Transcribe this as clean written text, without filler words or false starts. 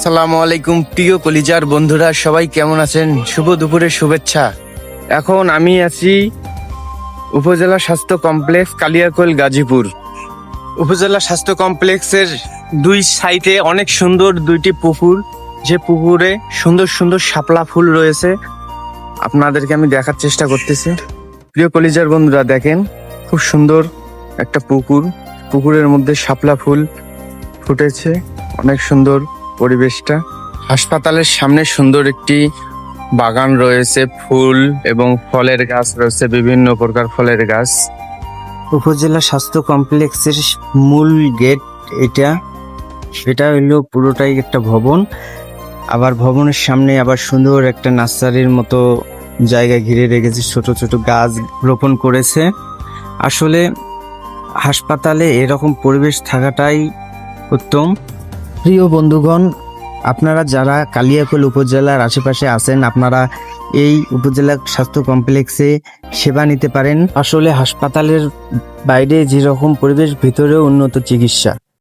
আসসালামু আলাইকুম প্রিয় কলিজার বন্ধুরা, সবাই কেমন আছেন? শুভ দুপুরের শুভেচ্ছা। এখন আমি আছি উপজেলা স্বাস্থ্য কমপ্লেক্স কালিয়াকৈর গাজীপুর। উপজেলা স্বাস্থ্য কমপ্লেক্সের দুই সাইডে অনেক সুন্দর দুইটি পুকুর, যে পুকুরে সুন্দর সুন্দর শাপলা ফুল রয়েছে। আপনাদেরকে আমি দেখার চেষ্টা করতেছি। প্রিয় কলিজার বন্ধুরা, দেখেন খুব সুন্দর একটা পুকুর, পুকুরের মধ্যে শাপলা ফুল ফুটেছে, অনেক সুন্দর পরিবেশটা। হাসপাতালের সামনে সুন্দর একটি বাগান রয়েছে, ফুল এবং ফলের গাছ রয়েছে, বিভিন্ন প্রকার ফলের গাছ। উপজেলা স্বাস্থ্য কমপ্লেক্সের মূল গেট এটা হইলো পুরোটাই একটা ভবন। আবার ভবনের সামনে আবার সুন্দর একটা নার্সারির মতো জায়গা ঘিরে রেখেছে, ছোট ছোট গাছ রোপণ করেছে। আসলে হাসপাতালে এরকম পরিবেশ থাকাটাই উত্তম। প্রিয় বন্ধুগণ, আপনারা যারা কালিয়াকৈর উপজেলার আশেপাশে আছেন, আপনারা এই উপজেলা স্বাস্থ্য কমপ্লেক্সে সেবা নিতে পারেন। আসলে হাসপাতালের বাইরে যেরকম পরিবেশ, ভিতরেও উন্নত চিকিৎসা।